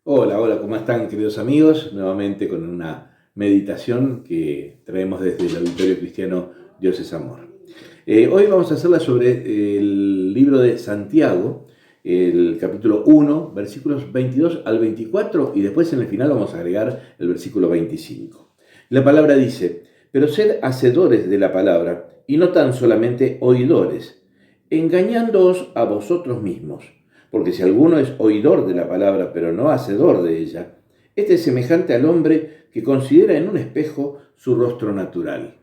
Hola, hola, ¿cómo están, queridos amigos? Nuevamente con una meditación que traemos desde el Auditorio Cristiano Dios es Amor. Hoy vamos a hacerla sobre el libro de Santiago, el capítulo 1, versículos 22 al 24, y después en el final vamos a agregar el versículo 25. La palabra dice: pero sed hacedores de la palabra, y no tan solamente oidores, engañándoos a vosotros mismos. Porque si alguno es oidor de la palabra, pero no hacedor de ella, este es semejante al hombre que considera en un espejo su rostro natural.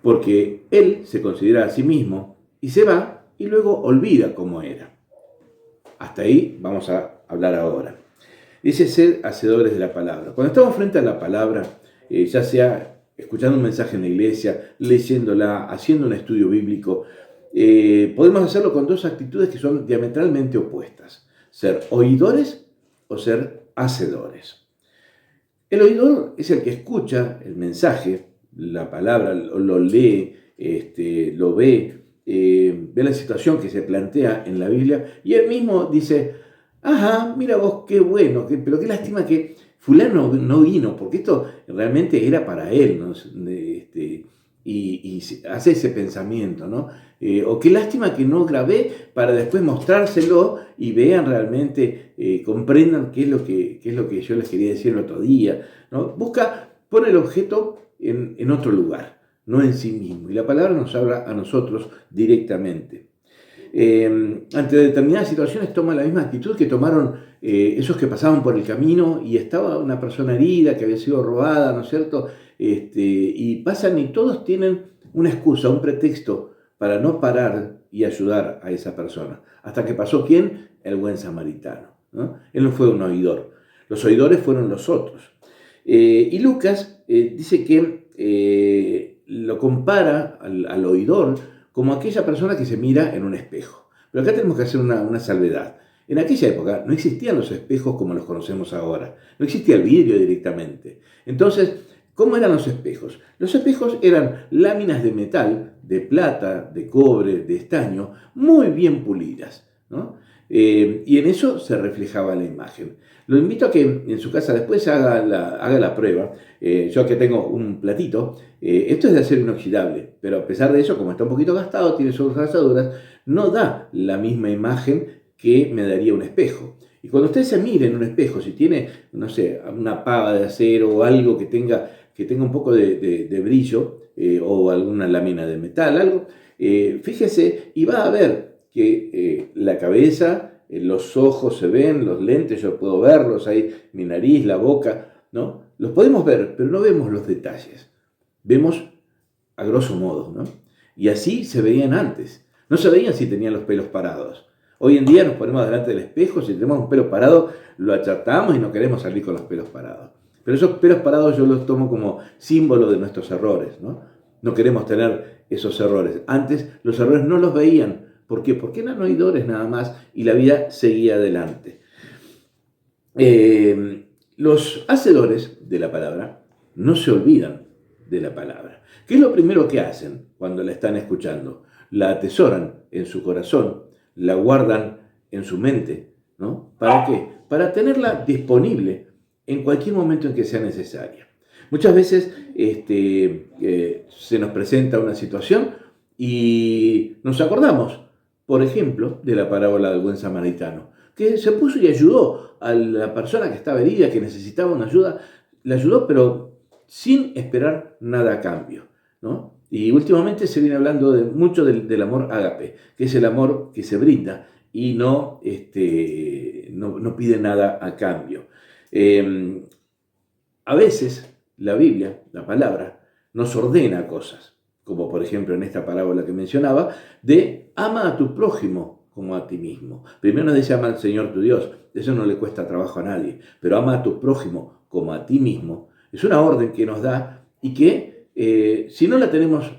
Porque él se considera a sí mismo y se va y luego olvida cómo era. Hasta ahí vamos a hablar ahora. Dice ser hacedores de la palabra. Cuando estamos frente a la palabra, ya sea escuchando un mensaje en la iglesia, leyéndola, haciendo un estudio bíblico, podemos hacerlo con dos actitudes que son diametralmente opuestas: ser oidores o ser hacedores. El oidor es el que escucha el mensaje, la palabra, lo lee, lo ve, ve la situación que se plantea en la Biblia y él mismo dice: ajá, mira vos, qué bueno, pero qué lástima que fulano no vino, porque esto realmente era para él, ¿no? Y hace ese pensamiento, ¿no? O qué lástima que no grabé para después mostrárselo y vean realmente, comprendan qué es lo que yo les quería decir el otro día, ¿no? Pone el objeto en otro lugar, no en sí mismo. Y la palabra nos habla a nosotros directamente. Ante determinadas situaciones toma la misma actitud que tomaron esos que pasaban por el camino y estaba una persona herida que había sido robada, ¿no es cierto? Y pasan y todos tienen una excusa, un pretexto para no parar y ayudar a esa persona. Hasta que pasó ¿quién? El buen samaritano, ¿no? Él no fue un oidor. Los oidores fueron los otros. Y Lucas dice que lo compara al oidor como aquella persona que se mira en un espejo. Pero acá tenemos que hacer una salvedad. En aquella época no existían los espejos como los conocemos ahora. No existía el vidrio directamente. Entonces, ¿cómo eran los espejos? Los espejos eran láminas de metal, de plata, de cobre, de estaño, muy bien pulidas, ¿no? Y en eso se reflejaba la imagen. Lo invito a que en su casa después haga la prueba. Yo que tengo un platito, esto es de acero inoxidable, pero a pesar de eso, como está un poquito gastado, tiene sus rasaduras, no da la misma imagen que me daría un espejo. Y cuando usted se mire en un espejo, si tiene, no sé, una pava de acero o algo que tenga un poco de brillo, o alguna lámina de metal, algo, fíjese y va a ver que la cabeza, los ojos se ven, los lentes yo puedo verlos, ahí mi nariz, la boca, ¿no? Los podemos ver, pero no vemos los detalles. Vemos a grosso modo, ¿no? Y así se veían antes. No se veían si tenían los pelos parados. Hoy en día nos ponemos delante del espejo, si tenemos un pelo parado, lo achatamos y no queremos salir con los pelos parados. Pero esos pelos parados yo los tomo como símbolo de nuestros errores, ¿no? No queremos tener esos errores. Antes los errores no los veían. ¿Por qué? Porque eran oidores nada más y la vida seguía adelante. Los hacedores de la palabra no se olvidan de la palabra. ¿Qué es lo primero que hacen cuando la están escuchando? La atesoran en su corazón, la guardan en su mente, ¿no? ¿Para qué? Para tenerla disponible en cualquier momento en que sea necesaria. Muchas veces se nos presenta una situación y nos acordamos, por ejemplo, de la parábola del buen samaritano, que se puso y ayudó a la persona que estaba herida, que necesitaba una ayuda, la ayudó, pero sin esperar nada a cambio, ¿no? Y últimamente se viene hablando mucho del amor ágape, que es el amor que se brinda y no pide nada a cambio. A veces la Biblia, la palabra, nos ordena cosas, como por ejemplo en esta parábola que mencionaba, de ama a tu prójimo como a ti mismo. Primero nos dice ama al Señor tu Dios, eso no le cuesta trabajo a nadie, pero ama a tu prójimo como a ti mismo. Es una orden que nos da y que si no la tenemos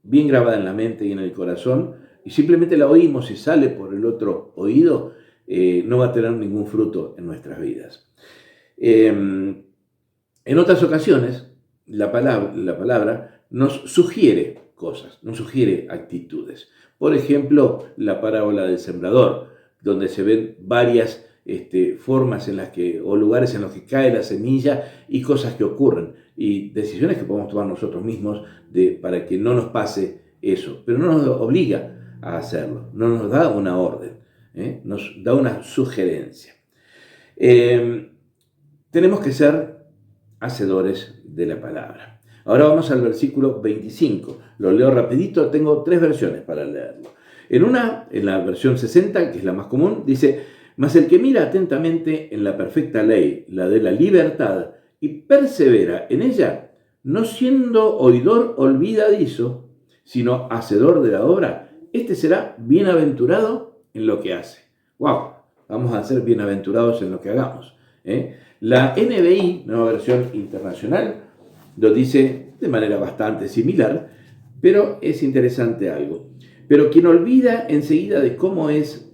bien grabada en la mente y en el corazón, y simplemente la oímos y sale por el otro oído, no va a tener ningún fruto en nuestras vidas. En otras ocasiones, la palabra nos sugiere cosas, nos sugiere actitudes. Por ejemplo, la parábola del sembrador, donde se ven varias formas en las que, o lugares en los que cae la semilla y cosas que ocurren y decisiones que podemos tomar nosotros mismos para que no nos pase eso, pero no nos obliga a hacerlo, no nos da una orden, nos da una sugerencia. Tenemos que ser hacedores de la palabra. Ahora vamos al versículo 25. Lo leo rapidito, tengo 3 versiones para leerlo. En la versión 60, que es la más común, dice: mas el que mira atentamente en la perfecta ley, la de la libertad, y persevera en ella, no siendo oidor olvidadizo, sino hacedor de la obra, este será bienaventurado en lo que hace. ¡Wow! Vamos a ser bienaventurados en lo que hagamos. La NBI, nueva versión internacional, lo dice de manera bastante similar, pero es interesante algo. Pero quien olvida enseguida de cómo es,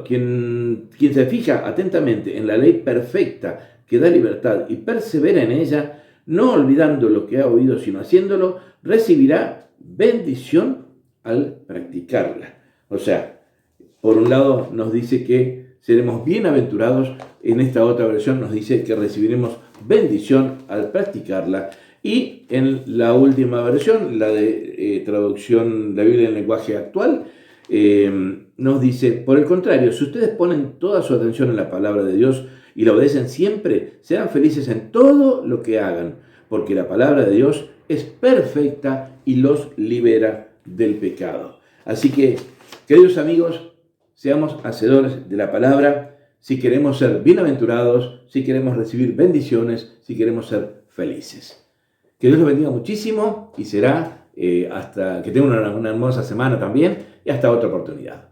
quien se fija atentamente en la ley perfecta que da libertad y persevera en ella, no olvidando lo que ha oído sino haciéndolo, recibirá bendición al practicarla. O sea, por un lado nos dice que seremos bienaventurados, en esta otra versión nos dice que recibiremos bendición al practicarla. Y en la última versión, la de traducción de la Biblia en lenguaje actual, nos dice: por el contrario, si ustedes ponen toda su atención en la palabra de Dios y la obedecen siempre, serán felices en todo lo que hagan, porque la palabra de Dios es perfecta y los libera del pecado. Así que, queridos amigos, seamos hacedores de la palabra si queremos ser bienaventurados, si queremos recibir bendiciones, si queremos ser felices. Que Dios los bendiga muchísimo y será hasta que tengan una hermosa semana también y hasta otra oportunidad.